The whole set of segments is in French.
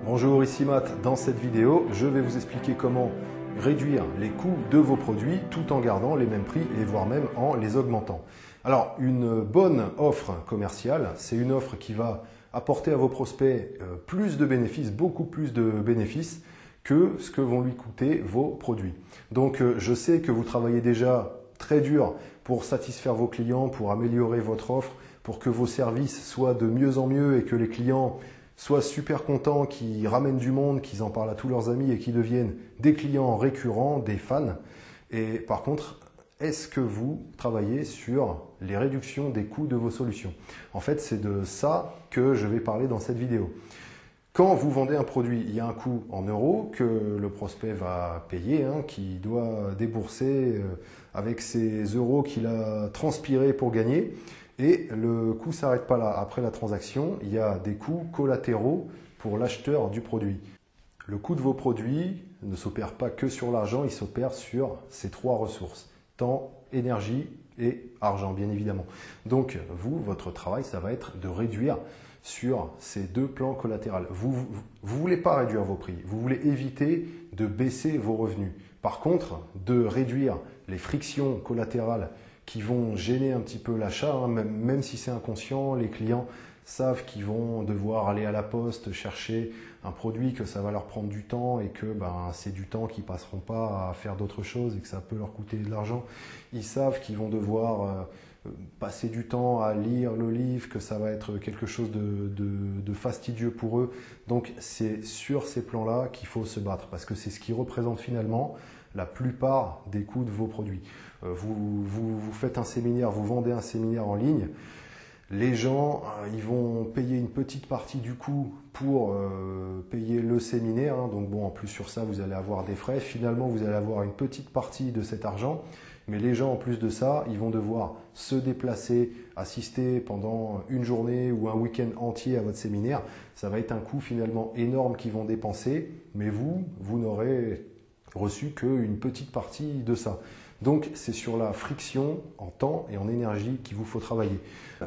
Bonjour, ici Matt. Dans cette vidéo, je vais vous expliquer comment réduire les coûts de vos produits tout en gardant les mêmes prix et voire même en les augmentant. Alors, une bonne offre commerciale, c'est une offre qui va apporter à vos prospects plus de bénéfices, beaucoup plus de bénéfices que ce que vont lui coûter vos produits. Donc, je sais que vous travaillez déjà très dur pour satisfaire vos clients, pour améliorer votre offre, pour que vos services soient de mieux en mieux et que les clients soient super contents, qu'ils ramènent du monde, qu'ils en parlent à tous leurs amis et qu'ils deviennent des clients récurrents, des fans. Et par contre, est-ce que vous travaillez sur les réductions des coûts de vos solutions? En fait, c'est de ça que je vais parler dans cette vidéo. Quand vous vendez un produit, il y a un coût en euros que le prospect va payer, qui doit débourser avec ses euros qu'il a transpirés pour gagner. Et le coût ne s'arrête pas là. Après la transaction, il y a des coûts collatéraux pour l'acheteur du produit. Le coût de vos produits ne s'opère pas que sur l'argent, il s'opère sur ces trois ressources. Temps, énergie et argent, bien évidemment. Donc, vous, votre travail, ça va être de réduire sur ces deux plans collatéraux. Vous ne voulez pas réduire vos prix, vous voulez éviter de baisser vos revenus. Par contre, de réduire les frictions collatérales qui vont gêner un petit peu l'achat, même si c'est inconscient, les clients savent qu'ils vont devoir aller à la poste chercher un produit, que ça va leur prendre du temps et que c'est du temps qu'ils ne passeront pas à faire d'autres choses et que ça peut leur coûter de l'argent. Ils savent qu'ils vont devoir passer du temps à lire le livre, que ça va être quelque chose de fastidieux pour eux. Donc c'est sur ces plans-là qu'il faut se battre parce que c'est ce qui représente finalement la plupart des coûts de vos produits. Vous faites un séminaire, vous vendez un séminaire en ligne, les gens ils vont payer une petite partie du coût pour payer le séminaire. Donc bon, en plus sur ça, vous allez avoir des frais. Finalement, vous allez avoir une petite partie de cet argent. Mais les gens, en plus de ça, ils vont devoir se déplacer, assister pendant une journée ou un week-end entier à votre séminaire. Ça va être un coût finalement énorme qu'ils vont dépenser, mais vous n'aurez reçu qu'une petite partie de ça. Donc, c'est sur la friction en temps et en énergie qu'il vous faut travailler.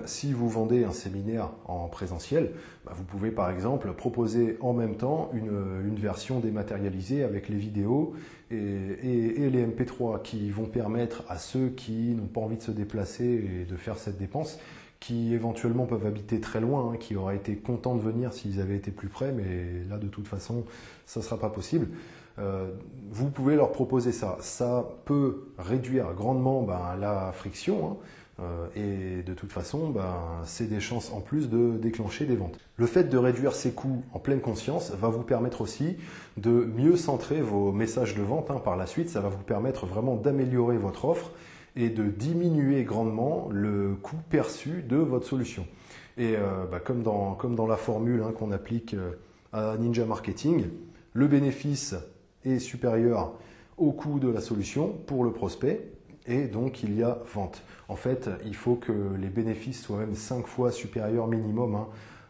Si vous vendez un séminaire en présentiel, vous pouvez par exemple proposer en même temps une version dématérialisée avec les vidéos et les MP3 qui vont permettre à ceux qui n'ont pas envie de se déplacer et de faire cette dépense, qui éventuellement peuvent habiter très loin, qui auraient été contents de venir s'ils avaient été plus près, mais là de toute façon, ça ne sera pas possible. Vous pouvez leur proposer ça. Ça peut réduire grandement la friction et de toute façon, c'est des chances en plus de déclencher des ventes. Le fait de réduire ces coûts en pleine conscience va vous permettre aussi de mieux centrer vos messages de vente par la suite. Ça va vous permettre vraiment d'améliorer votre offre et de diminuer grandement le coût perçu de votre solution. Et comme dans la formule qu'on applique à Ninja Marketing, le bénéfice est supérieur au coût de la solution pour le prospect et donc il y a vente. En fait, il faut que les bénéfices soient même 5 fois supérieurs minimum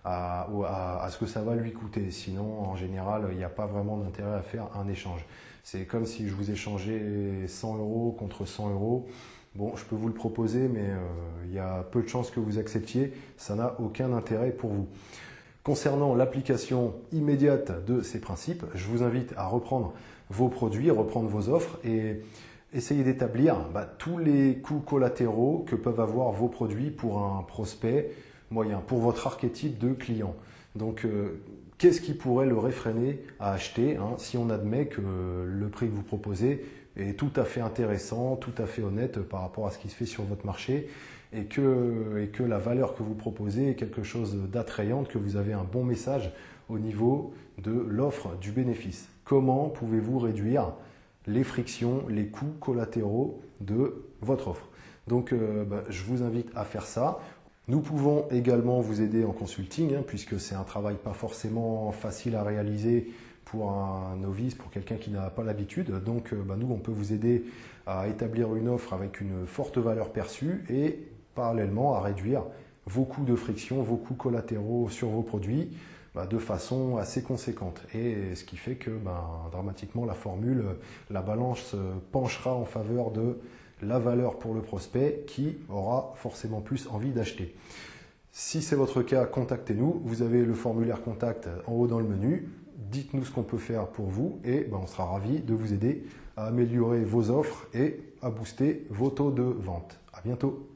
à ce que ça va lui coûter. Sinon, en général, il n'y a pas vraiment d'intérêt à faire un échange. C'est comme si je vous échangeais 100 € contre 100 €. Bon, je peux vous le proposer, mais il y a peu de chances que vous acceptiez. Ça n'a aucun intérêt pour vous. Concernant l'application immédiate de ces principes, je vous invite à reprendre vos produits, reprendre vos offres et essayer d'établir tous les coûts collatéraux que peuvent avoir vos produits pour un prospect moyen, pour votre archétype de client. Donc, qu'est-ce qui pourrait le réfréner à acheter si on admet que le prix que vous proposez est tout à fait intéressant, tout à fait honnête par rapport à ce qui se fait sur votre marché et que la valeur que vous proposez est quelque chose d'attrayante, que vous avez un bon message au niveau de l'offre, du bénéfice. Comment pouvez-vous réduire les frictions, les coûts collatéraux de votre offre? Donc, je vous invite à faire ça. Nous pouvons également vous aider en consulting, puisque c'est un travail pas forcément facile à réaliser pour un novice, pour quelqu'un qui n'a pas l'habitude. Donc, nous, on peut vous aider à établir une offre avec une forte valeur perçue et parallèlement à réduire vos coûts de friction, vos coûts collatéraux sur vos produits de façon assez conséquente. Et ce qui fait que dramatiquement, la formule, la balance penchera en faveur de la valeur pour le prospect qui aura forcément plus envie d'acheter. Si c'est votre cas, contactez-nous. Vous avez le formulaire contact en haut dans le menu. dites-nous ce qu'on peut faire pour vous et on sera ravis de vous aider à améliorer vos offres et à booster vos taux de vente. À bientôt.